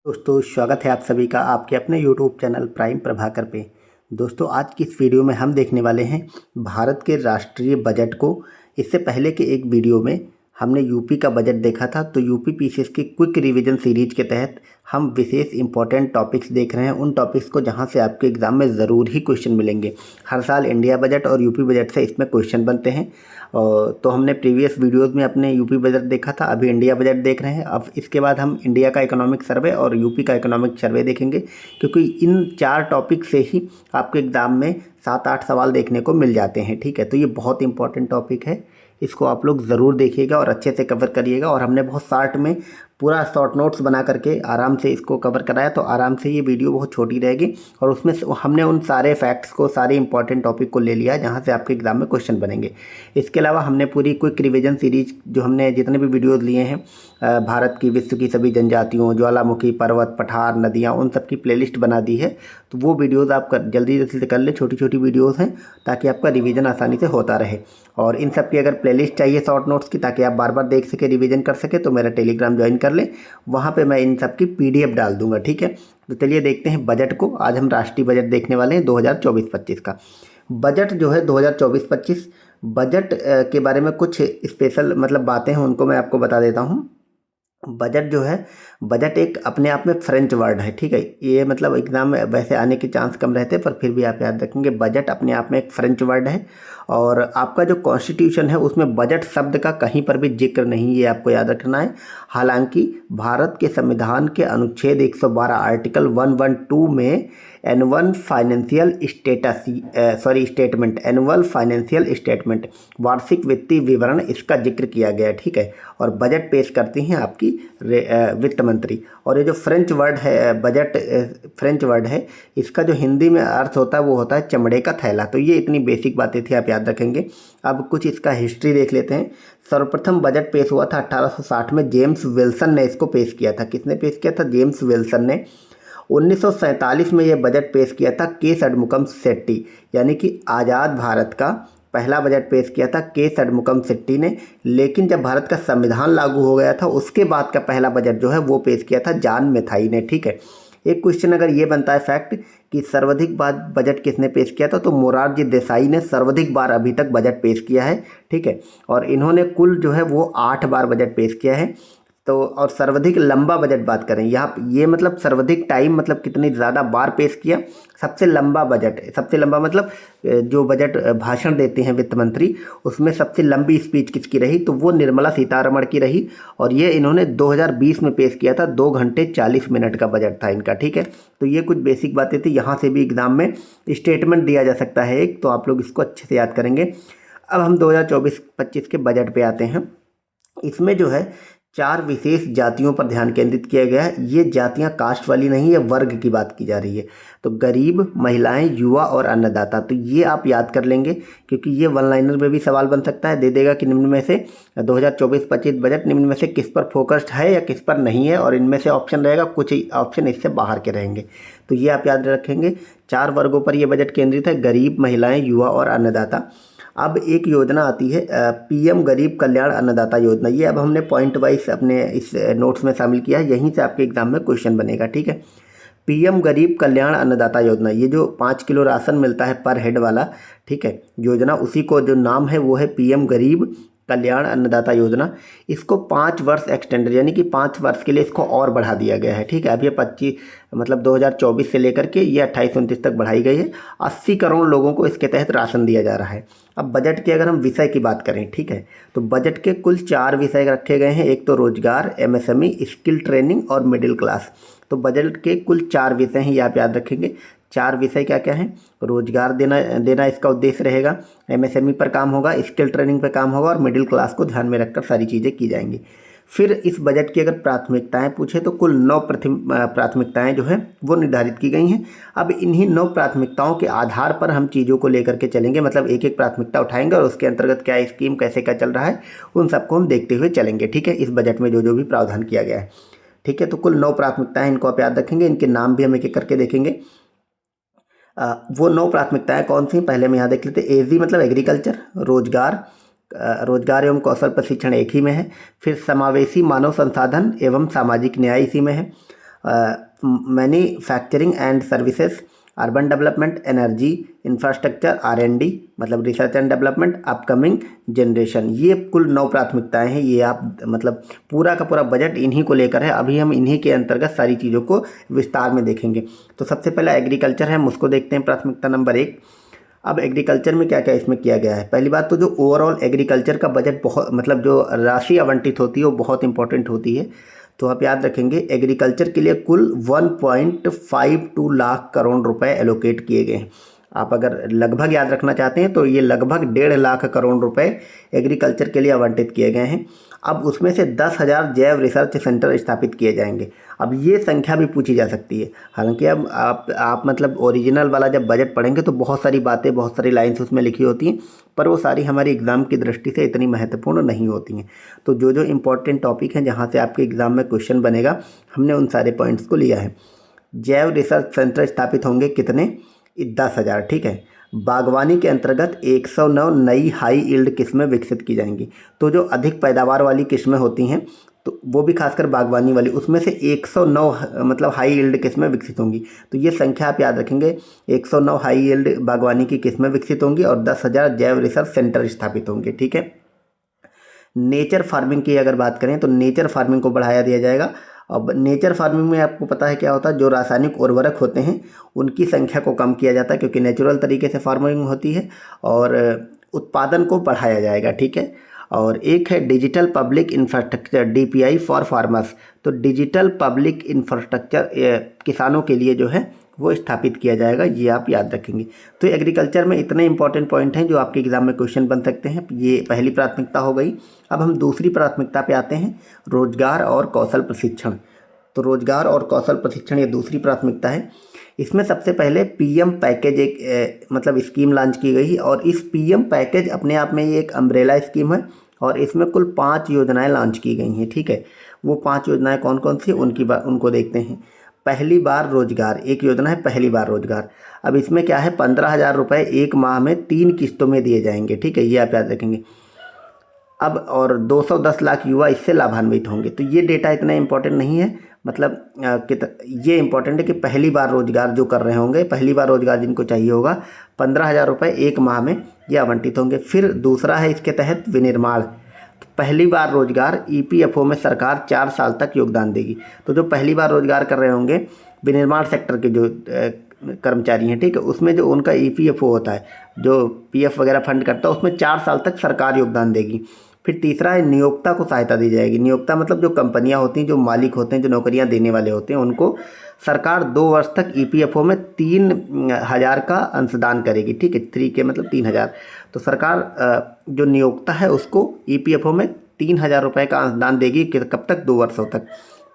दोस्तों स्वागत है आप सभी का आपके अपने YouTube चैनल प्राइम प्रभाकर पे। दोस्तों आज की इस वीडियो में हम देखने वाले हैं भारत के राष्ट्रीय बजट को। इससे पहले के एक वीडियो में हमने यूपी का बजट देखा था, तो यूपी पीसीएस की क्विक रिवीजन सीरीज के तहत हम विशेष इंपॉर्टेंट टॉपिक्स देख रहे हैं, उन टॉपिक्स को जहां से आपके एग्ज़ाम में ज़रूर ही क्वेश्चन मिलेंगे। हर साल इंडिया बजट और यूपी बजट से इसमें क्वेश्चन बनते हैं। तो हमने प्रीवियस वीडियोस में अपने यूपी बजट देखा था, अभी इंडिया बजट देख रहे हैं। अब इसके बाद हम इंडिया का इकोनॉमिक सर्वे और यूपी का इकोनॉमिक सर्वे देखेंगे, क्योंकि इन चार टॉपिक से ही आपके एग्ज़ाम में 7-8 सवाल देखने को मिल जाते हैं। ठीक है, तो ये बहुत इंपॉर्टेंट टॉपिक है, इसको आप लोग ज़रूर देखिएगा और अच्छे से कवर करिएगा। और हमने बहुत शॉर्ट में पूरा शॉर्ट नोट्स बना करके आराम से इसको कवर कराया, तो आराम से ये वीडियो बहुत छोटी रहेगी और उसमें हमने उन सारे फैक्ट्स को, सारे इंपॉर्टेंट टॉपिक को ले लिया जहाँ से आपके एग्ज़ाम में क्वेश्चन बनेंगे। इसके अलावा हमने पूरी क्विक रिवीजन सीरीज जो हमने जितने भी वीडियोज़ लिए हैं, भारत की, विश्व की सभी जनजातियों, ज्वालामुखी, पर्वत, पठार, नदियाँ, उन सब की प्लेलिस्ट बना दी है। तो वो वीडियोज़ आप जल्दी से कर ले, छोटी छोटी वीडियोज़ हैं, ताकि आपका रिवीजन आसानी से होता रहे। और इन सब की अगर प्लेलिस्ट चाहिए शॉर्ट नोट्स की, ताकि आप बार बार देख सके, रिवीजन कर सके, तो मेरा टेलीग्राम ज्वाइन कर ले, वहाँ पे मैं इन सब की PDF डाल दूंगा। ठीक है, तो चलिए देखते हैं बजट को। आज हम राष्ट्रीय बजट देखने वाले हैं 2024-25 का। बजट जो है 2024-25 बजट के बारे में कुछ स्पेशल बातें हैं, उनको मैं आपको बता देता हूँ। बजट जो है, बजट एक अपने आप में फ्रेंच वर्ड है। ठीक है, ये एग्ज़ाम में वैसे आने के चांस कम रहते हैं, पर फिर भी आप याद रखेंगे बजट अपने आप में एक फ्रेंच वर्ड है। और आपका जो कॉन्स्टिट्यूशन है उसमें बजट शब्द का कहीं पर भी जिक्र नहीं, ये आपको याद रखना है। हालांकि भारत के संविधान के अनुच्छेद 112 आर्टिकल 112 में annual financial statement, annual financial statement, वार्षिक वित्तीय विवरण, इसका जिक्र किया गया है। ठीक है, और बजट पेश करती हैं आपकी वित्त मंत्री। और ये जो फ्रेंच वर्ड है, बजट फ्रेंच वर्ड है, इसका जो हिंदी में अर्थ होता है वो होता है चमड़े का थैला। तो ये इतनी बेसिक बातें थी, आप याद रखेंगे। अब कुछ इसका हिस्ट्री देख लेते हैं। सर्वप्रथम बजट पेश हुआ था 1860 में, जेम्स विल्सन ने इसको पेश किया था। किसने पेश किया था? जेम्स विल्सन ने। 1947 में यह बजट पेश किया था के षणमुगम शेट्टी, यानी कि आज़ाद भारत का पहला बजट पेश किया था के षणमुगम शेट्टी ने। लेकिन जब भारत का संविधान लागू हो गया था, उसके बाद का पहला बजट जो है वो पेश किया था जॉन मैथाई ने। ठीक है, एक क्वेश्चन अगर ये बनता है फैक्ट कि सर्वाधिक बार बजट किसने पेश किया था, तो मोरारजी देसाई ने सर्वाधिक बार अभी तक बजट पेश किया है। ठीक है, और इन्होंने कुल जो है वो 8 बार बजट पेश किया है। तो और सर्वाधिक लंबा बजट बात करें, यहाँ ये सर्वाधिक टाइम कितनी ज़्यादा बार पेश किया। सबसे लंबा बजट, सबसे लंबा जो बजट भाषण देते हैं वित्त मंत्री, उसमें सबसे लंबी स्पीच किसकी रही, तो वो निर्मला सीतारमण की रही। और ये इन्होंने 2020 में पेश किया था, 2 घंटे 40 मिनट का बजट था इनका। ठीक है, तो ये कुछ बेसिक बातें थी। यहाँ से भी एग्ज़ाम में स्टेटमेंट दिया जा सकता है एक, तो आप लोग इसको अच्छे से याद करेंगे। अब हम 2024-25 के बजट पे आते हैं। इसमें जो है 4 विशेष जातियों पर ध्यान केंद्रित किया गया है। ये जातियां कास्ट वाली नहीं है, वर्ग की बात की जा रही है। तो गरीब, महिलाएं, युवा और अन्नदाता, तो ये आप याद कर लेंगे, क्योंकि ये वन लाइनर में भी सवाल बन सकता है। दे देगा कि निम्न में से 2024-25 बजट निम्न में से किस पर फोकस्ड है या किस पर नहीं है, और इनमें से ऑप्शन रहेगा, कुछ ऑप्शन इससे बाहर के रहेंगे। तो ये आप याद रखेंगे, 4 वर्गों पर यह बजट केंद्रित है, गरीब, महिलाएँ, युवा और अन्नदाता। अब एक योजना आती है PM गरीब कल्याण अन्नदाता योजना। ये अब हमने पॉइंट वाइज अपने इस नोट्स में शामिल किया है, यहीं से आपके एग्जाम में क्वेश्चन बनेगा। ठीक है, PM गरीब कल्याण अन्नदाता योजना, ये जो 5 किलो राशन मिलता है पर हेड वाला, ठीक है, योजना, उसी को जो नाम है वो है PM गरीब कल्याण अन्नदाता योजना। इसको 5 वर्ष एक्सटेंड, यानी कि 5 वर्ष के लिए इसको और बढ़ा दिया गया है। ठीक है, अब ये 2024 से लेकर के ये 28-29 तक बढ़ाई गई है। 80 करोड़ लोगों को इसके तहत राशन दिया जा रहा है। अब बजट के अगर हम विषय की बात करें, ठीक है, तो बजट के कुल 4 विषय रखे गए हैं। एक तो रोजगार, MSME, स्किल ट्रेनिंग और मिडिल क्लास। तो बजट के कुल 4 विषय हैं, ये आप याद रखेंगे। 4 विषय क्या क्या हैं? रोजगार देना इसका उद्देश्य रहेगा, MSME पर काम होगा, स्किल ट्रेनिंग पर काम होगा, और मिडिल क्लास को ध्यान में रखकर सारी चीज़ें की जाएंगी। फिर इस बजट की अगर प्राथमिकताएं पूछे, तो कुल 9 प्राथमिकताएं जो है वो निर्धारित की गई हैं। अब इन्हीं 9 प्राथमिकताओं के आधार पर हम चीज़ों को लेकर के चलेंगे, एक एक प्राथमिकता उठाएंगे और उसके अंतर्गत क्या स्कीम, कैसे क्या चल रहा है, उन सबको हम देखते हुए चलेंगे। ठीक है, इस बजट में जो जो भी प्रावधान किया गया है। ठीक है, तो कुल 9 प्राथमिकताएं, इनको आप याद रखेंगे। इनके नाम भी हम एक एक करके देखेंगे। वो 9 प्राथमिकताएं कौन सी, पहले हम यहाँ देख लेते हैं। AG एग्रीकल्चर, रोजगार एवं कौशल प्रशिक्षण एक ही में है। फिर समावेशी मानव संसाधन एवं सामाजिक न्याय इसी में है। Manufacturing and services, urban development, energy, infrastructure, R&D मतलब research and development, upcoming generation. ये कुल 9 प्राथमिकताएं हैं। ये आप मतलब पूरा का पूरा बजट इन्हीं को लेकर है। अभी हम इन्हीं के अंतर्गत सारी चीज़ों को विस्तार में देखेंगे। तो सबसे पहला एग्रीकल्चर है, हम उसको देखते हैं प्राथमिकता नंबर 1। अब एग्रीकल्चर में क्या क्या इसमें किया गया है। पहली बात तो जो ओवरऑल एग्रीकल्चर का बजट बहुत मतलब जो राशि आवंटित होती है वो बहुत इंपॉर्टेंट होती है। तो आप याद रखेंगे एग्रीकल्चर के लिए कुल 1.52 लाख करोड़ रुपए एलोकेट किए गए हैं। आप अगर लगभग याद रखना चाहते हैं तो ये लगभग 1.5 लाख करोड़ रुपए एग्रीकल्चर के लिए आवंटित किए गए हैं। अब उसमें से 10,000 जैव रिसर्च सेंटर स्थापित किए जाएंगे। अब ये संख्या भी पूछी जा सकती है। हालांकि अब आप मतलब ओरिजिनल वाला जब बजट पढ़ेंगे तो बहुत सारी बातें, बहुत सारी लाइन्स उसमें लिखी होती हैं, पर वो सारी हमारी एग्ज़ाम की दृष्टि से इतनी महत्वपूर्ण नहीं होती हैं। तो जो जो इम्पोर्टेंट टॉपिक हैं जहाँ से आपके एग्ज़ाम में क्वेश्चन बनेगा, हमने उन सारे पॉइंट्स को लिया है। जैव रिसर्च सेंटर स्थापित होंगे कितने? 10,000। ठीक है। बागवानी के अंतर्गत 109 नई हाई यील्ड किस्में विकसित की जाएंगी। तो जो अधिक पैदावार वाली किस्में होती हैं तो वो भी खासकर बागवानी वाली, उसमें से 109 मतलब हाई यील्ड किस्में विकसित होंगी। तो ये संख्या आप याद रखेंगे, 109 हाई यील्ड बागवानी की किस्में विकसित होंगी और 10,000 जैव रिसर्च सेंटर स्थापित होंगे। ठीक है। नेचर फार्मिंग की अगर बात करें तो नेचर फार्मिंग को बढ़ाया दिया जाएगा। अब नेचर फार्मिंग में आपको पता है क्या होता है, जो रासायनिक उर्वरक होते हैं उनकी संख्या को कम किया जाता है, क्योंकि नेचुरल तरीके से फार्मिंग होती है और उत्पादन को बढ़ाया जाएगा। ठीक है। और एक है digital public infrastructure, DPI for farmers. तो डिजिटल पब्लिक इंफ्रास्ट्रक्चर किसानों के लिए जो है वो स्थापित किया जाएगा, ये आप याद रखेंगे। तो एग्रीकल्चर में इतने इंपॉर्टेंट पॉइंट हैं जो आपके एग्जाम में क्वेश्चन बन सकते हैं। ये पहली प्राथमिकता हो गई। अब हम दूसरी प्राथमिकता पे आते हैं, रोजगार और कौशल प्रशिक्षण। तो रोजगार और कौशल प्रशिक्षण ये दूसरी प्राथमिकता है। इसमें सबसे पहले PM पैकेज एक मतलब स्कीम लॉन्च की गई और इस PM पैकेज अपने आप में ये एक अम्ब्रेला स्कीम है और इसमें कुल 5 योजनाएं लॉन्च की गई हैं। ठीक है। वो 5 योजनाएं कौन कौन सी उनको देखते हैं। पहली बार रोजगार, एक योजना है पहली बार रोजगार। अब इसमें क्या है, 15,000 रुपये एक माह में 3 किस्तों में दिए जाएंगे। ठीक है, ये आप याद रखेंगे। अब और 210 लाख युवा इससे लाभान्वित होंगे। तो ये डेटा इतना इंपॉर्टेंट नहीं है, मतलब ये इंपॉर्टेंट है कि पहली बार रोजगार जो कर रहे होंगे, पहली बार रोजगार जिनको चाहिए होगा, 15,000 रुपये एक माह में ये आवंटित होंगे। फिर दूसरा है इसके तहत विनिर्माण। तो पहली बार रोजगार EPFO में सरकार 4 साल तक योगदान देगी। तो जो पहली बार रोजगार कर रहे होंगे विनिर्माण सेक्टर के जो कर्मचारी हैं, ठीक है, उसमें जो उनका EPFO होता है, जो PF वगैरह फंड करता है, उसमें 4 साल तक सरकार योगदान देगी। फिर तीसरा है नियोक्ता को सहायता दी जाएगी। नियोक्ता मतलब जो कंपनियां होती हैं, जो मालिक होते हैं, जो नौकरियां देने वाले होते हैं, उनको सरकार 2 वर्ष तक EPFO में 3,000 का अंशदान करेगी। ठीक है, 3 के मतलब 3,000। तो सरकार जो नियोक्ता है उसको EPFO में 3,000 रुपये का अंशदान देगी। कब तक? 2 वर्षों तक।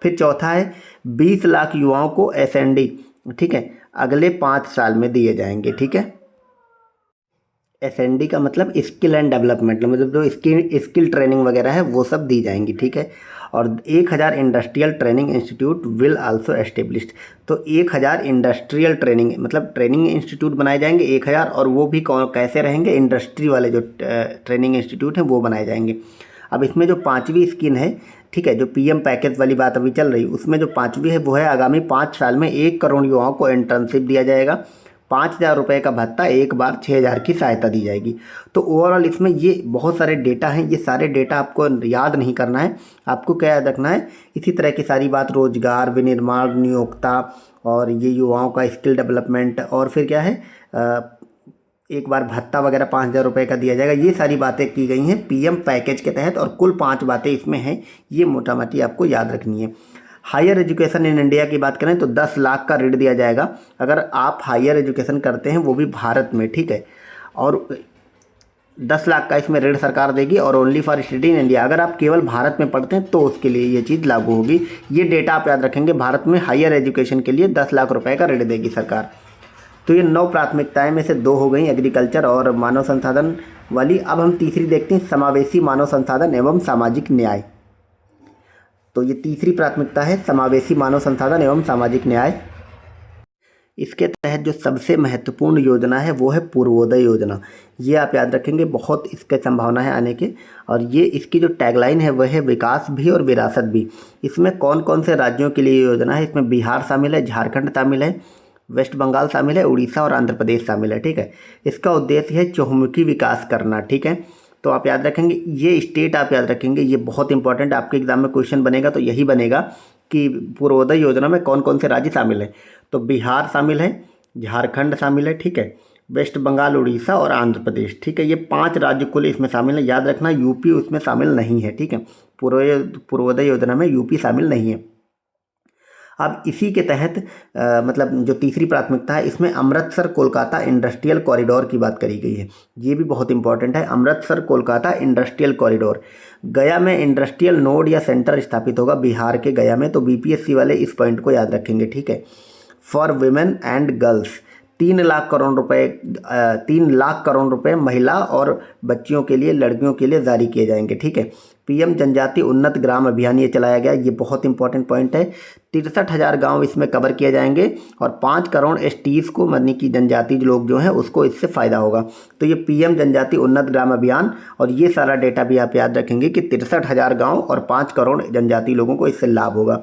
फिर चौथा है 20 लाख युवाओं को SND, ठीक है, अगले 5 साल में दिए जाएंगे। ठीक है। SND का मतलब स्किल एंड डेवलपमेंट, मतलब जो स्किल ट्रेनिंग वगैरह है वो सब दी जाएंगी। ठीक है। और 1,000 industrial training institute will also established. तो 1,000 इंडस्ट्रियल ट्रेनिंग मतलब ट्रेनिंग इंस्टीट्यूट बनाए जाएंगे 1,000, और वो भी कैसे रहेंगे, इंडस्ट्री वाले जो ट्रेनिंग इंस्टीट्यूट हैं वो बनाए जाएंगे। अब इसमें जो 5वीं स्कीम है, ठीक है, जो PM पैकेज वाली बात अभी चल रही, उसमें जो 5वीं है वो है आगामी 5 साल में 1 करोड़ युवाओं को इंटर्नशिप दिया जाएगा। 5,000 रुपये का भत्ता, एक बार 6,000 की सहायता दी जाएगी। तो ओवरऑल इसमें ये बहुत सारे डेटा हैं। ये सारे डेटा आपको याद नहीं करना है, आपको क्या याद रखना है, इसी तरह की सारी बात, रोजगार, विनिर्माण, नियोक्ता और ये युवाओं का स्किल डेवलपमेंट, और फिर क्या है एक बार भत्ता वगैरह 5,000 रुपये का दिया जाएगा। ये सारी बातें की गई हैं PM पैकेज के तहत और कुल 5 बातें इसमें हैं। ये मोटा मोटी आपको याद रखनी है। हायर एजुकेशन इन इंडिया की बात करें तो 10 लाख का ऋण दिया जाएगा अगर आप हायर एजुकेशन करते हैं, वो भी भारत में। ठीक है। और 10 लाख का इसमें ऋण सरकार देगी और only for study in India. अगर आप केवल भारत में पढ़ते हैं तो उसके लिए ये चीज़ लागू होगी। ये डेटा आप याद रखेंगे, भारत में हायर एजुकेशन के लिए 10 लाख रुपये का ऋण देगी सरकार। तो ये 9 प्राथमिकताएं में से 2 हो गई, एग्रीकल्चर और मानव संसाधन वाली। अब हम तीसरी देखते हैं, समावेशी मानव संसाधन एवं सामाजिक न्याय। तो ये तीसरी प्राथमिकता है, समावेशी मानव संसाधन एवं सामाजिक न्याय। इसके तहत जो सबसे महत्वपूर्ण योजना है वो है पूर्वोदय योजना। ये आप याद रखेंगे, बहुत इसके संभावना है आने के। और ये इसकी जो टैगलाइन है वह है विकास भी और विरासत भी। इसमें कौन कौन से राज्यों के लिए योजना है? इसमें बिहार शामिल है, झारखंड शामिल है, वेस्ट बंगाल शामिल है, उड़ीसा और आंध्र प्रदेश शामिल है, ठीक है। इसका उद्देश्य है चहुमुखी विकास करना, ठीक है। तो आप याद रखेंगे ये स्टेट, आप याद रखेंगे, ये बहुत इंपॉर्टेंट, आपके एग्जाम में क्वेश्चन बनेगा तो यही बनेगा कि पूर्वोदय योजना में कौन कौन से राज्य शामिल हैं। तो बिहार शामिल है, झारखंड शामिल है, ठीक है, वेस्ट बंगाल, उड़ीसा और आंध्र प्रदेश, ठीक है। ये 5 राज्य कुल इसमें शामिल है। याद रखना यूपी उसमें शामिल नहीं है, ठीक है। पूर्वोदय योजना में यूपी शामिल नहीं है। अब इसी के तहत मतलब जो तीसरी प्राथमिकता है, इसमें अमृतसर कोलकाता इंडस्ट्रियल कॉरिडोर की बात करी गई है। ये भी बहुत इंपॉर्टेंट है, अमृतसर कोलकाता इंडस्ट्रियल कॉरिडोर। गया में इंडस्ट्रियल नोड या सेंटर स्थापित होगा, बिहार के गया में। तो बीपीएससी वाले इस पॉइंट को याद रखेंगे, ठीक है। For women and girls 3 lakh crore रुपए 3 लाख करोड़ रुपए महिला और बच्चियों के लिए, लड़कियों के लिए जारी किए जाएंगे, ठीक है। पीएम जनजाति उन्नत ग्राम अभियान ये चलाया गया, ये बहुत इंपॉर्टेंट पॉइंट है। 63,000 गांव इसमें कवर किए जाएंगे और 5 करोड़ एसटीज को, यानी कि जनजाति लोग जो हैं उसको इससे फ़ायदा होगा। तो ये पीएम जनजाति उन्नत ग्राम अभियान, और ये सारा डेटा भी आप याद रखेंगे कि 63,000 गाँव और 5 करोड़ जनजाति लोगों को इससे लाभ होगा।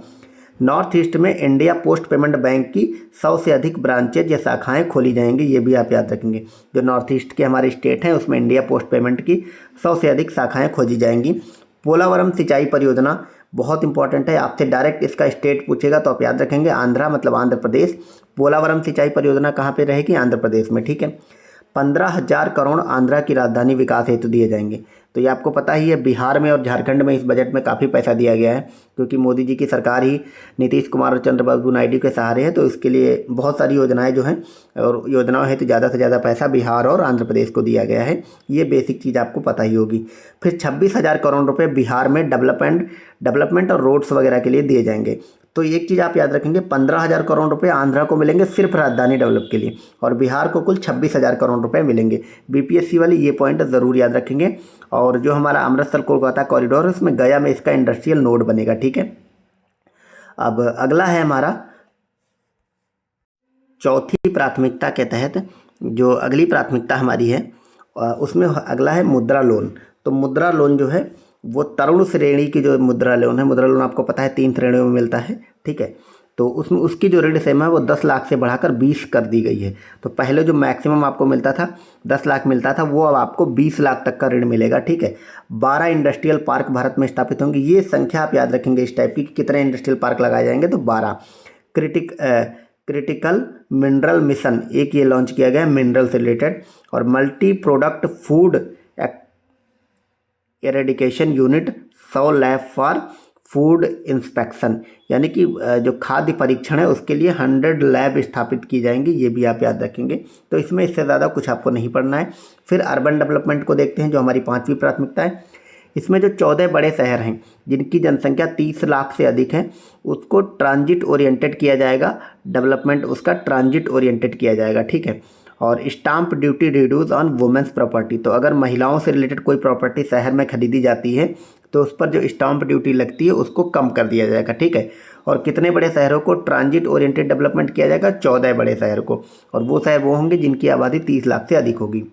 नॉर्थ ईस्ट में इंडिया पोस्ट पेमेंट बैंक की 100 से अधिक ब्रांचेज या शाखाएं खोली जाएंगी, ये भी आप याद रखेंगे। जो नॉर्थ ईस्ट के हमारे स्टेट हैं उसमें इंडिया पोस्ट पेमेंट की 100 से अधिक शाखाएं खोजी जाएंगी। पोलावरम सिंचाई परियोजना बहुत इंपॉर्टेंट है, आपसे डायरेक्ट इसका स्टेट पूछेगा तो आप याद रखेंगे आंध्रा, मतलब आंध्र प्रदेश। पोलावरम सिंचाई परियोजना कहाँ पे रहेगी? आंध्र प्रदेश में, ठीक है। 15,000 करोड़ आंध्रा की राजधानी विकास हेतु दिए जाएंगे। तो ये आपको पता ही है, बिहार में और झारखंड में इस बजट में काफ़ी पैसा दिया गया है, क्योंकि मोदी जी की सरकार ही नीतीश कुमार और चंद्रबाबू नायडू के सहारे है। तो इसके लिए बहुत सारी योजनाएं जो हैं, और योजनाओं हेतु ज़्यादा से ज़्यादा पैसा बिहार और आंध्र प्रदेश को दिया गया है। ये बेसिक चीज़ आपको पता ही होगी। फिर 26,000 करोड़ रुपये बिहार में डेवलपमेंट और रोड्स वगैरह के लिए दिए जाएंगे। तो एक चीज़ आप याद रखेंगे, 15,000 करोड़ रुपए आंध्रा को मिलेंगे सिर्फ राजधानी डेवलप के लिए, और बिहार को कुल 26,000 करोड़ रुपए मिलेंगे। बीपीएससी वाले ये पॉइंट ज़रूर याद रखेंगे। और जो हमारा अमृतसर कोलकाता कॉरिडोर है उसमें गया में इसका इंडस्ट्रियल नोड बनेगा, ठीक है। अब अगला है हमारा चौथी प्राथमिकता के तहत, जो अगली प्राथमिकता हमारी है उसमें अगला है मुद्रा लोन। तो मुद्रा लोन जो है वो तरुण श्रेणी की जो मुद्रा लोन है, मुद्रा लोन आपको पता है 3 श्रेणियों में मिलता है, ठीक है। तो उसमें उसकी जो ऋण सीमा है वो 10 लाख से बढ़ाकर 20 कर दी गई है। तो पहले जो मैक्सिमम आपको मिलता था 10 लाख मिलता था, वो अब आपको 20 लाख तक का ऋण मिलेगा, ठीक है। 12 इंडस्ट्रियल पार्क भारत में स्थापित होंगे। ये संख्या आप याद रखेंगे इस टाइप की, कितने इंडस्ट्रियल पार्क लगाए जाएंगे, तो 12। क्रिटिकल मिनरल मिशन एक ये लॉन्च किया गया है मिनरल से रिलेटेड। और multi product food eradication unit 100 lab for food inspection, यानी कि जो खाद्य परीक्षण है उसके लिए 100 लैब स्थापित की जाएंगी, ये भी आप याद रखेंगे। तो इसमें इससे ज़्यादा कुछ आपको नहीं पढ़ना है। फिर अर्बन डेवलपमेंट को देखते हैं, जो हमारी 5वीं प्राथमिकता है। इसमें जो 14 बड़े शहर हैं जिनकी जनसंख्या 30 लाख से अधिक है, उसको ट्रांजिट ओरिएंटेड किया जाएगा, डेवलपमेंट उसका ट्रांजिट ओरिएंटेड किया जाएगा, ठीक है। और stamp duty reduce on women's property, तो अगर महिलाओं से रिलेटेड कोई प्रॉपर्टी शहर में खरीदी जाती है तो उस पर जो स्टाम्प ड्यूटी लगती है उसको कम कर दिया जाएगा, ठीक है। और कितने बड़े शहरों को ट्रांजिट ओरिएंटेड डेवलपमेंट किया जाएगा? 14 बड़े शहर को, और वो शहर वो होंगे जिनकी आबादी 30 लाख से अधिक होगी।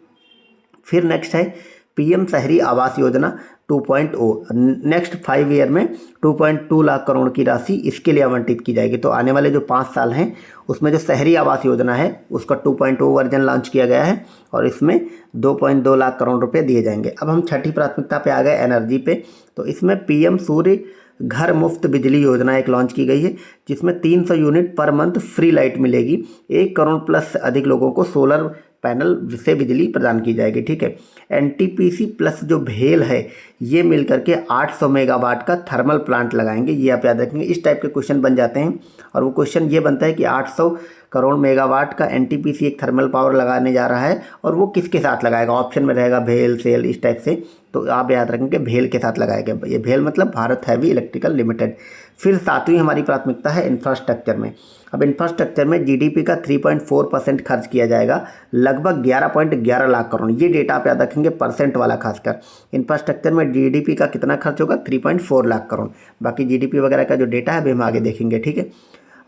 फिर नेक्स्ट है पीएम शहरी आवास योजना 2.0। नेक्स्ट 5 ईयर में 2.2 लाख करोड़ की राशि इसके लिए आवंटित की जाएगी। तो आने वाले जो 5 साल हैं उसमें जो शहरी आवास योजना है उसका 2.0 वर्जन लॉन्च किया गया है, और इसमें 2.2 लाख करोड़ रुपए दिए जाएंगे। अब हम छठी प्राथमिकता पे आ गए, एनर्जी पे। तो इसमें पीएम सूर्य घर मुफ्त बिजली योजना एक लॉन्च की गई है, जिसमें 300 unit per month free light मिलेगी। 1 करोड़ प्लस अधिक लोगों को सोलर पैनल से बिजली प्रदान की जाएगी, ठीक है। एनटीपीसी प्लस जो भेल है ये मिलकर के 800 मेगावाट का थर्मल प्लांट लगाएंगे, ये आप याद रखेंगे। इस टाइप के क्वेश्चन बन जाते हैं, और वो क्वेश्चन ये बनता है कि 800 करोड़ मेगावाट का एनटीपीसी एक थर्मल पावर लगाने जा रहा है, और वो किसके साथ लगाएगा? ऑप्शन में रहेगा भेल, सेल, इस टाइप से। तो आप याद रखेंगे भेल के साथ लगाएगा। ये भेल मतलब भारत हैवी इलेक्ट्रिकल लिमिटेड। फिर 7वीं हमारी प्राथमिकता है इंफ्रास्ट्रक्चर में। अब इंफ्रास्ट्रक्चर में जीडीपी का 3.4% खर्च किया जाएगा, लगभग 11.11 लाख करोड़। ये डेटा आप याद रखेंगे परसेंट वाला, खासकर इंफ्रास्ट्रक्चर में जीडीपी का कितना खर्च होगा? 3.4 लाख करोड़। बाकी जीडीपी वगैरह का जो डेटा है अभी हम आगे देखेंगे, ठीक है।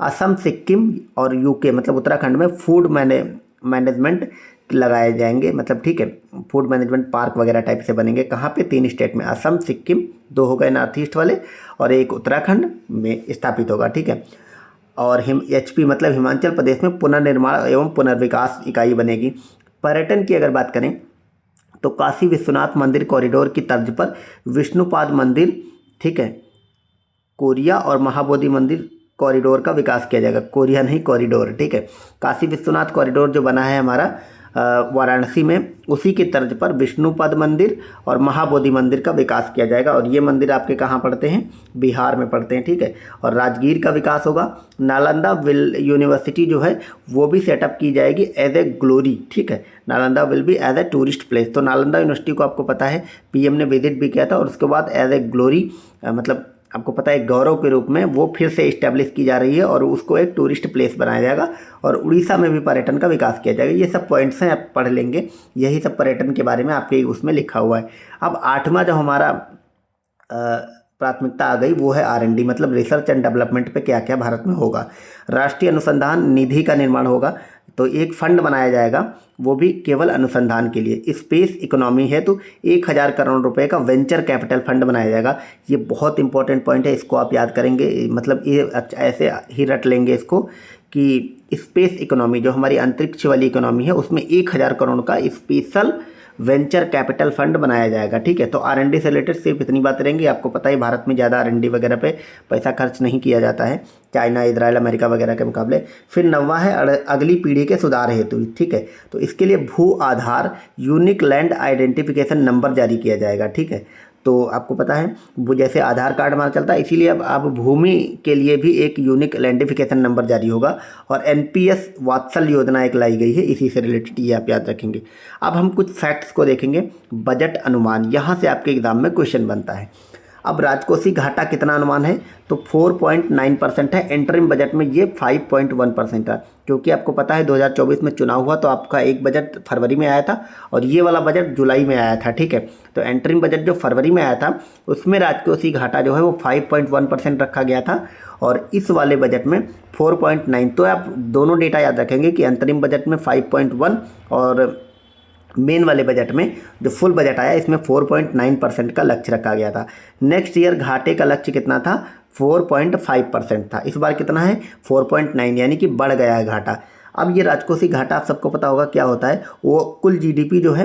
असम, सिक्किम और यूके मतलब उत्तराखंड में फूड मैनेजमेंट लगाए जाएंगे, मतलब ठीक है, फूड मैनेजमेंट पार्क वगैरह टाइप से बनेंगे। कहाँ पे? 3 स्टेट में, असम, सिक्किम, 2 हो गए नॉर्थ ईस्ट वाले, और एक उत्तराखंड में स्थापित होगा, ठीक है। और HP मतलब हिमाचल प्रदेश में पुनर्निर्माण एवं पुनर्विकास इकाई बनेगी। पर्यटन की अगर बात करें तो काशी विश्वनाथ मंदिर कॉरिडोर की तर्ज पर विष्णुपाद मंदिर, ठीक है, कोरिया और महाबोधि मंदिर कॉरिडोर का विकास किया जाएगा। कोरिया नहीं, कॉरिडोर, ठीक है। काशी विश्वनाथ कॉरिडोर जो बना है हमारा वाराणसी में, उसी की तर्ज पर विष्णुपद मंदिर और महाबोधि मंदिर का विकास किया जाएगा। और ये मंदिर आपके कहाँ पड़ते हैं? बिहार में पड़ते हैं, ठीक है। और राजगीर का विकास होगा। नालंदा यूनिवर्सिटी जो है वो भी सेटअप की जाएगी एज ए ग्लोरी, ठीक है। Nalanda will be as a tourist place. तो नालंदा यूनिवर्सिटी को आपको पता है PM ने विजिट भी किया था, और उसके बाद एज ए ग्लोरी मतलब आपको पता है गौरव के रूप में वो फिर से इस्टेब्लिश की जा रही है, और उसको एक टूरिस्ट प्लेस बनाया जाएगा। और उड़ीसा में भी पर्यटन का विकास किया जाएगा। ये सब पॉइंट्स हैं, आप पढ़ लेंगे। यही सब पर्यटन के बारे में आपके उसमें लिखा हुआ है। अब 8वां जो हमारा प्राथमिकता आ गई वो है R&D मतलब रिसर्च एंड डेवलपमेंट पे क्या क्या भारत में होगा। राष्ट्रीय अनुसंधान निधि का निर्माण होगा, तो एक फंड बनाया जाएगा, वो भी केवल अनुसंधान के लिए। स्पेस इकोनॉमी है तो 1000 करोड़ रुपए का वेंचर कैपिटल फंड बनाया जाएगा। ये बहुत इंपॉर्टेंट पॉइंट है, इसको आप याद करेंगे, मतलब ये ऐसे ही रट लेंगे इसको कि स्पेस इकोनॉमी जो हमारी अंतरिक्ष वाली इकोनॉमी है उसमें 1000 करोड़ का स्पेशल वेंचर कैपिटल फंड बनाया जाएगा, ठीक है। तो R&D से रिलेटेड सिर्फ इतनी बातें रहेंगी। आपको पता है भारत में ज़्यादा R&D वगैरह पे पैसा खर्च नहीं किया जाता है, चाइना, इजराइल, अमेरिका वगैरह के मुकाबले। फिर 9वां है अगली पीढ़ी के सुधार हेतु, ठीक है। तो इसके लिए भू आधार यूनिक लैंड आइडेंटिफिकेशन नंबर जारी किया जाएगा, ठीक है। तो आपको पता है वो जैसे आधार कार्ड हमारा चलता है, इसीलिए अब भूमि के लिए भी एक यूनिक आइडेंटिफिकेशन नंबर जारी होगा। और NPS वात्सल योजना एक लाई गई है, इसी से रिलेटेड, ये आप याद रखेंगे। अब हम कुछ फैक्ट्स को देखेंगे। बजट अनुमान, यहाँ से आपके एग्जाम में क्वेश्चन बनता है। अब राजकोषीय घाटा कितना अनुमान है? तो 4.9% है। इंटरिम बजट में ये 5.1% है, क्योंकि आपको पता है 2024 में चुनाव हुआ तो आपका एक बजट फरवरी में आया था और ये वाला बजट जुलाई में आया था, ठीक है। तो इंटरिम बजट जो फरवरी में आया था उसमें राजकोषीय घाटा जो है वो 5.1% रखा गया था, और इस वाले बजट में 4.9। तो आप दोनों डेटा याद रखेंगे कि अंतरिम बजट में 5.1 और मेन वाले बजट में जो फुल बजट आया इसमें 4.9% का लक्ष्य रखा गया था। नेक्स्ट ईयर घाटे का लक्ष्य कितना था? 4.5% था। इस बार कितना है? 4.9, यानी कि बढ़ गया है घाटा। अब ये राजकोषीय घाटा आप सबको पता होगा क्या होता है, वो कुल GDP जो है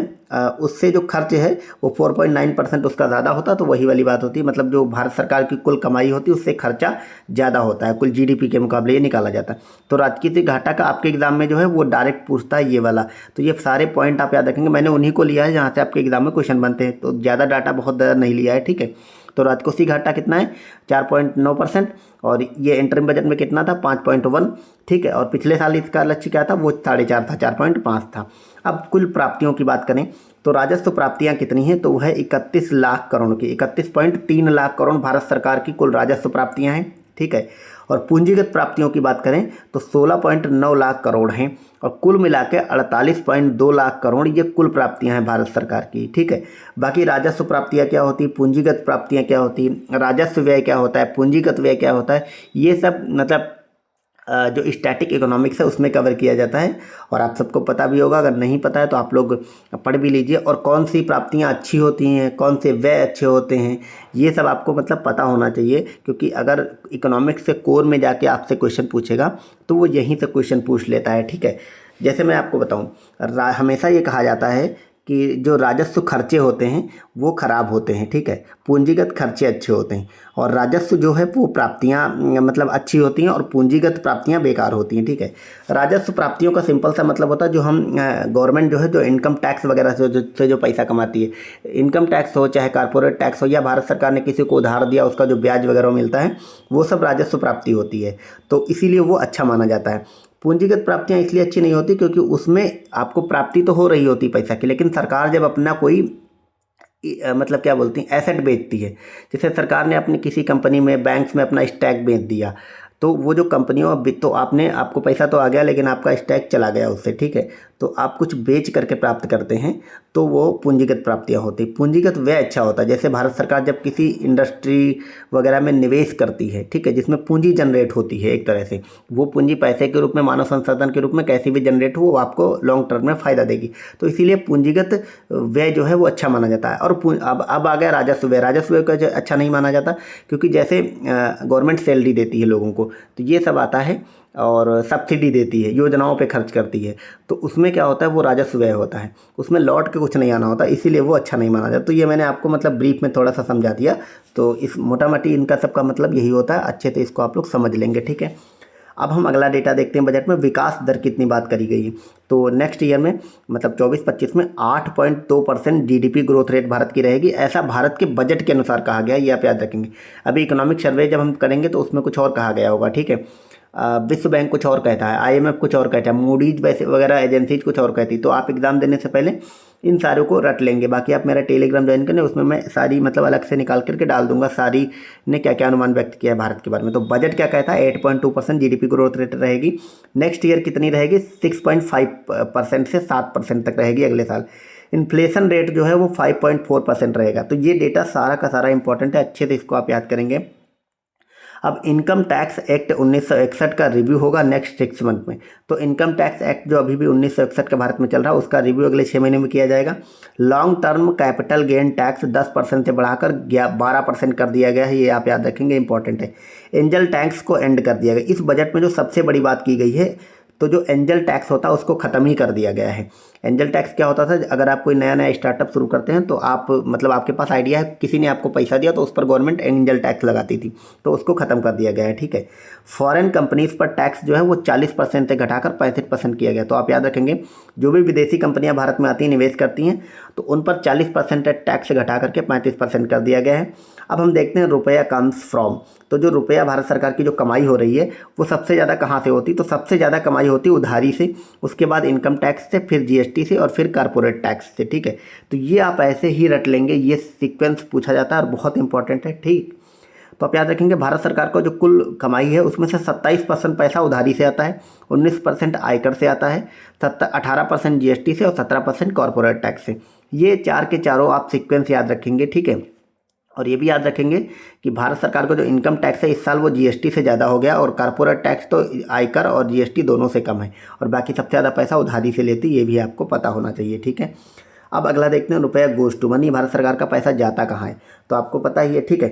उससे जो खर्च है वो 4.9% उसका ज़्यादा होता, तो वही वाली बात होती है, मतलब जो भारत सरकार की कुल कमाई होती है उससे खर्चा ज़्यादा होता है, कुल GDP के मुकाबले ये निकाला जाता है। तो राजकोषीय घाटा का आपके एग्जाम में जो है वो डायरेक्ट पूछता है ये वाला। तो ये सारे पॉइंट आप याद रखेंगे, मैंने उन्हीं को लिया है जहाँ से आपके एग्जाम में क्वेश्चन बनते हैं, तो ज़्यादा डाटा बहुत ज़्यादा नहीं लिया है, ठीक है। तो राजकोषीय घाटा कितना है? 4.9%, और ये इंटरिम बजट में कितना था? 5.1, ठीक है। और पिछले साल इसका लक्ष्य क्या था? वो 4.5 था, 4.5 था। अब कुल प्राप्तियों की बात करें तो राजस्व प्राप्तियां कितनी हैं? तो वो है 31 लाख करोड़ की, 31.3 लाख करोड़ भारत सरकार की कुल राजस्व प्राप्तियां हैं, ठीक है। और पूंजीगत प्राप्तियों की बात करें तो 16.9 लाख करोड़ हैं, और कुल मिला के 48.2 लाख करोड़ ये कुल प्राप्तियां हैं भारत सरकार की, ठीक है। बाकी राजस्व प्राप्तियां क्या होती है, पूंजीगत प्राप्तियां क्या होती है, राजस्व व्यय क्या होता है, पूंजीगत व्यय क्या होता है, ये सब मतलब जो स्टैटिक इकोनॉमिक्स है उसमें कवर किया जाता है। और आप सबको पता भी होगा, अगर नहीं पता है तो आप लोग पढ़ भी लीजिए। और कौन सी प्राप्तियां अच्छी होती हैं, कौन से व्यय अच्छे होते हैं, ये सब आपको मतलब पता होना चाहिए, क्योंकि अगर इकोनॉमिक्स से कोर में जाके आपसे क्वेश्चन पूछेगा तो वो यहीं से क्वेश्चन पूछ लेता है, ठीक है। जैसे मैं आपको बताऊँ, हमेशा ये कहा जाता है कि जो राजस्व खर्चे होते हैं वो खराब होते हैं, ठीक है, पूंजीगत खर्चे अच्छे होते हैं, और राजस्व जो है वो प्राप्तियां मतलब अच्छी होती हैं और पूंजीगत प्राप्तियां बेकार होती हैं, ठीक है। राजस्व प्राप्तियों का सिंपल सा मतलब होता है जो हम गवर्नमेंट जो है जो इनकम टैक्स वगैरह से जो पैसा कमाती है, इनकम टैक्स हो चाहे कॉर्पोरेट टैक्स हो, या भारत सरकार ने किसी को उधार दिया उसका जो ब्याज वगैरह मिलता है, वो सब राजस्व प्राप्ति होती है, तो इसीलिए वो अच्छा माना जाता है। पूंजीगत प्राप्तियां इसलिए अच्छी नहीं होती क्योंकि उसमें आपको प्राप्ति तो हो रही होती पैसा की, लेकिन सरकार जब अपना कोई मतलब क्या बोलती हैं एसेट बेचती है, जैसे सरकार ने अपनी किसी कंपनी में, बैंक्स में अपना स्टैक बेच दिया, तो वो जो कंपनियों तो आपको पैसा तो आ गया लेकिन आपका स्टैक चला गया उससे, ठीक है। तो आप कुछ बेच करके प्राप्त करते हैं तो वो पूंजीगत प्राप्तियां होती। पूंजीगत व्यय अच्छा होता है, जैसे भारत सरकार जब किसी इंडस्ट्री वगैरह में निवेश करती है, ठीक है, जिसमें पूंजी जनरेट होती है एक तरह से, वो पूंजी पैसे के रूप में, मानव संसाधन के रूप में कैसी भी जनरेट हो, वो आपको लॉन्ग टर्म में फ़ायदा देगी। तो इसीलिए पूंजीगत व्यय जो है वो अच्छा माना जाता है। और अब आ गया राजस्व व्यय। राजस्व व्यय का अच्छा नहीं माना जाता, क्योंकि जैसे गवर्नमेंट सैलरी देती है लोगों को, तो ये सब आता है, और सब्सिडी देती है, योजनाओं पे खर्च करती है, तो उसमें क्या होता है, वो राजस्व व्यय होता है, उसमें लौट के कुछ नहीं आना होता, इसीलिए वो अच्छा नहीं माना जाता। तो ये मैंने आपको मतलब ब्रीफ में थोड़ा सा समझा दिया। तो इस मोटा मोटी इनका सबका मतलब यही होता है, अच्छे से इसको आप लोग समझ लेंगे, ठीक है। अब हम अगला डेटा देखते हैं। बजट में विकास दर कितनी बात करी गई है, तो नेक्स्ट ईयर में मतलब 24-25 में 8.2% जीडीपी ग्रोथ रेट भारत की रहेगी, ऐसा भारत के बजट के अनुसार कहा गया है, ये आप याद रखेंगे। अभी इकोनॉमिक सर्वे जब हम करेंगे तो उसमें कुछ और कहा गया होगा, ठीक है। विश्व बैंक कुछ और कहता है, आईएमएफ कुछ और कहता है, मूडीज वैसे वगैरह एजेंसीज कुछ और कहती है। तो आप एग्ज़ाम देने से पहले इन सारों को रट लेंगे। बाकी आप मेरा टेलीग्राम ज्वाइन करें, उसमें मैं सारी मतलब अलग से निकाल करके डाल दूंगा, सारी ने क्या क्या अनुमान व्यक्त किया है भारत के बारे में। तो बजट क्या कहता है, 8.2% जीडीपी ग्रोथ रेट रहेगी। नेक्स्ट ईयर कितनी रहेगी, 6.5% से 7% तक रहेगी अगले साल। इन्फ्लेशन रेट जो है वो 5.4% रहेगा। तो ये डेटा सारा का सारा इंपॉर्टेंट है, अच्छे से इसको आप याद करेंगे। अब इनकम टैक्स एक्ट 1961 का रिव्यू होगा नेक्स्ट 6 मंथ में। तो इनकम टैक्स एक्ट जो अभी भी 1961 का भारत में चल रहा है, उसका रिव्यू अगले 6 महीने में किया जाएगा। Long term capital gain tax 10% से बढ़ाकर 12% कर दिया गया है, ये आप याद रखेंगे, इंपॉर्टेंट है। एंजल टैक्स को एंड कर दिया गया। इस बजट में जो सबसे बड़ी बात की गई है, तो जो एंजल टैक्स होता है उसको ख़त्म ही कर दिया गया है। एंजल टैक्स क्या होता था, अगर आप कोई नया नया स्टार्टअप शुरू करते हैं तो आप मतलब आपके पास आइडिया है, किसी ने आपको पैसा दिया तो उस पर गवर्नमेंट एंजल टैक्स लगाती थी, तो उसको ख़त्म कर दिया गया है, ठीक है। फॉरेन कंपनीज़ पर टैक्स जो है वो 40% से घटाकर 65% किया गया। तो आप याद रखेंगे, जो भी विदेशी कंपनियां भारत में आती हैं, निवेश करती हैं, तो उन पर 40% टैक्स घटा करके 35% कर दिया गया है। अब हम देखते हैं रुपया कम्स फ्रॉम। तो जो रुपया भारत सरकार की जो कमाई हो रही है वो सबसे ज़्यादा कहाँ से होती, तो सबसे ज़्यादा कमाई होती है उधारी से, उसके बाद इनकम टैक्स से, फिर जीएसटी से, और फिर कारपोरेट टैक्स से, ठीक है। तो ये आप ऐसे ही रट लेंगे, ये सीक्वेंस पूछा जाता है और बहुत इंपॉर्टेंट है, ठीक। तो आप याद रखेंगे, भारत सरकार को जो कुल कमाई है उसमें से 27% पैसा उधारी से आता है, 19% आयकर से आता है, 18% जीएसटी से और 17% कॉर्पोरेट टैक्स से। ये चार के चारों आप सीक्वेंस याद रखेंगे, ठीक है। और ये भी याद रखेंगे कि भारत सरकार को जो इनकम टैक्स है इस साल वो जीएसटी से ज़्यादा हो गया, और कॉर्पोरेट टैक्स तो आयकर और जीएसटी दोनों से कम है, और बाकी सबसे ज़्यादा पैसा उधारी से लेती, ये भी आपको पता होना चाहिए, ठीक है। अब अगला देखते हैं, रुपया गोज़ टू मनी, भारत सरकार का पैसा जाता कहाँ है, तो आपको पता ही है, ठीक है।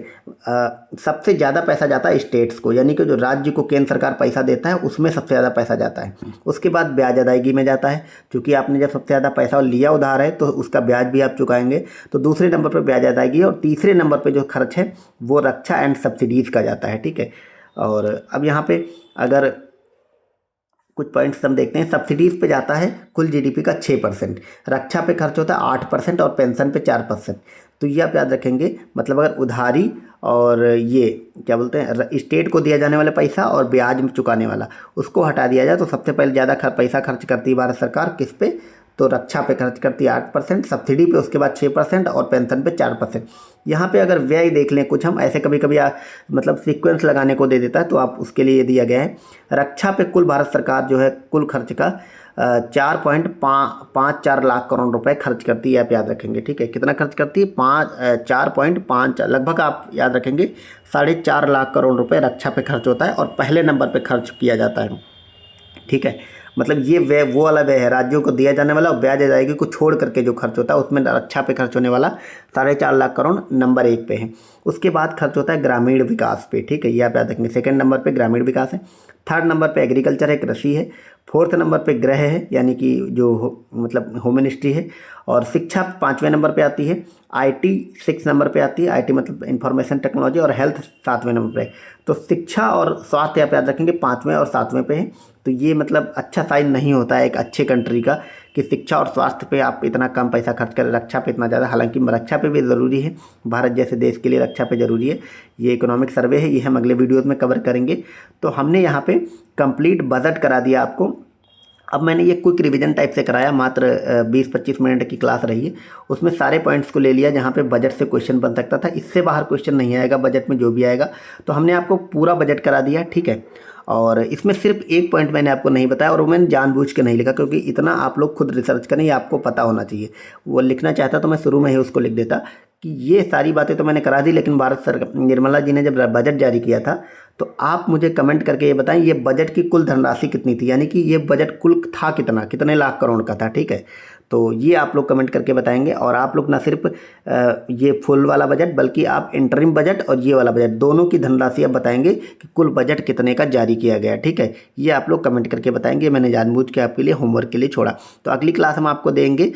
सबसे ज़्यादा पैसा जाता है स्टेट्स को, यानी कि जो राज्य को केंद्र सरकार पैसा देता है उसमें सबसे ज़्यादा पैसा जाता है। उसके बाद ब्याज अदायगी में जाता है, क्योंकि आपने जब सबसे ज़्यादा पैसा लिया उधार है तो उसका ब्याज भी आप चुकाएंगे, तो दूसरे नंबर पर ब्याज अदायगी, और तीसरे नंबर पर जो खर्च है वो रक्षा एंड सब्सिडीज़ का जाता है, ठीक है। और अब यहाँ पे अगर कुछ पॉइंट्स हम देखते हैं, सब्सिडीज़ पे जाता है कुल जीडीपी का 6%, रक्षा पे खर्च होता है 8% और पेंशन पे 4%। तो ये आप याद रखेंगे, मतलब अगर उधारी और ये क्या बोलते हैं स्टेट को दिया जाने वाला पैसा और ब्याज चुकाने वाला, उसको हटा दिया जाए तो सबसे पहले ज़्यादा पैसा खर्च करती है भारत सरकार किस पे, तो रक्षा पे खर्च करती है 8%, सब्सिडी पे उसके बाद 6% और पेंशन पे 4%। यहाँ पे अगर व्यय देख लें कुछ, हम ऐसे कभी कभी मतलब सीक्वेंस लगाने को दे देता है, तो आप उसके लिए दिया गया है। रक्षा पे कुल भारत सरकार जो है कुल खर्च का 4.54 लाख करोड़ रुपए खर्च करती है, आप याद रखेंगे, ठीक है। कितना खर्च करती है, 4.5 लगभग आप याद रखेंगे, 4.5 लाख करोड़ रुपए रक्षा पे खर्च होता है, और पहले नंबर पे खर्च किया जाता है, ठीक है। मतलब ये व्यय वो वाला व्यय है, राज्यों को दिया जाने वाला और ब्याज अदायगी को छोड़ करके जो खर्च होता है उसमें रक्षा पे खर्च होने वाला 4.5 लाख करोड़ नंबर 1 पे है। उसके बाद खर्च होता है ग्रामीण विकास पे, ठीक है, ये आप याद रखेंगे। सेकंड नंबर पे ग्रामीण विकास है, थर्ड नंबर पे एग्रीकल्चर है, कृषि है, फोर्थ नंबर पे गृह है, यानी कि जो मतलब होम मिनिस्ट्री है, और शिक्षा 5वें नंबर पे आती है, आईटी 6 नंबर पे आती है, आईटी मतलब इंफॉर्मेशन टेक्नोलॉजी, और हेल्थ 7वें नंबर पे। तो शिक्षा और स्वास्थ्य आप याद रखेंगे 5वें और 7वें पे है। तो ये मतलब अच्छा साइन नहीं होता है एक अच्छे कंट्री का कि शिक्षा और स्वास्थ्य पे आप इतना कम पैसा खर्च करें, रक्षा पे इतना ज़्यादा। हालांकि रक्षा पे भी ज़रूरी है, भारत जैसे देश के लिए रक्षा पे ज़रूरी है। ये इकोनॉमिक सर्वे है, ये हम अगले वीडियोज़ में कवर करेंगे। तो हमने यहाँ पे कंप्लीट बजट करा दिया आपको। अब मैंने ये क्विक रिवीजन टाइप से कराया, मात्र 20-25 मिनट की क्लास रही है। उसमें सारे पॉइंट्स को ले लिया जहाँ पे बजट से क्वेश्चन बन सकता था। इससे बाहर क्वेश्चन नहीं आएगा बजट में, जो भी आएगा। तो हमने आपको पूरा बजट करा दिया, ठीक है। और इसमें सिर्फ एक पॉइंट मैंने आपको नहीं बताया, और वो मैंने जानबूझ के नहीं लिखा, क्योंकि इतना आप लोग खुद रिसर्च करें, ये आपको पता होना चाहिए। वो लिखना चाहता तो मैं शुरू में ही उसको लिख देता कि ये सारी बातें तो मैंने करा दी, लेकिन भारत सरकार निर्मला जी ने जब बजट जारी किया था, तो आप मुझे कमेंट करके ये बताएं ये बजट की कुल धनराशि कितनी थी, यानी कि ये बजट कुल था कितना, कितने लाख करोड़ का था, ठीक है। तो ये आप लोग कमेंट करके बताएंगे। और आप लोग ना सिर्फ ये फुल वाला बजट, बल्कि आप इंटरिम बजट और ये वाला बजट, दोनों की धनराशि आप बताएंगे कि कुल बजट कितने का जारी किया गया, ठीक है। ये आप लोग कमेंट करके बताएंगे। मैंने जानबूझ के आपके लिए होमवर्क के लिए छोड़ा। तो अगली क्लास हम आपको देंगे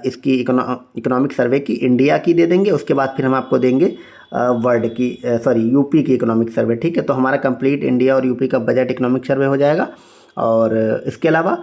इसकी इकोनॉमिक सर्वे की, इंडिया की दे देंगे। उसके बाद फिर हम आपको देंगे वर्ल्ड की, सॉरी यूपी की इकोनॉमिक सर्वे, ठीक है। तो हमारा कंप्लीट इंडिया और यूपी का बजट इकोनॉमिक सर्वे हो जाएगा। और इसके अलावा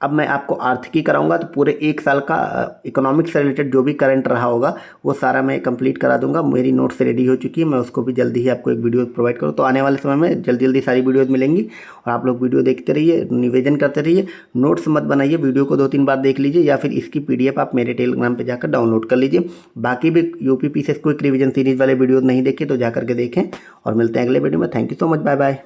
अब मैं आपको आर्थिकी कराऊंगा, तो पूरे 1 साल का इकोनॉमिक्स से रिलेटेड जो भी करंट रहा होगा वो सारा मैं कंप्लीट करा दूंगा। मेरी नोट्स रेडी हो चुकी है, मैं उसको भी जल्दी ही आपको एक वीडियो प्रोवाइड करूँ। तो आने वाले समय में जल्दी जल्दी सारी वीडियोज़ मिलेंगी, और आप लोग वीडियो देखते रहिए, निवेदन करते रहिए। नोट्स मत बनाइए, वीडियो को 2-3 बार देख लीजिए, या फिर इसकी PDF आप मेरे टेलीग्राम पर जाकर डाउनलोड कर लीजिए। बाकी भी UP PCS quick revision series वाले वीडियोज़ नहीं देखे तो जा करके देखें। और मिलते हैं अगले वीडियो में। Thank you so much, bye bye.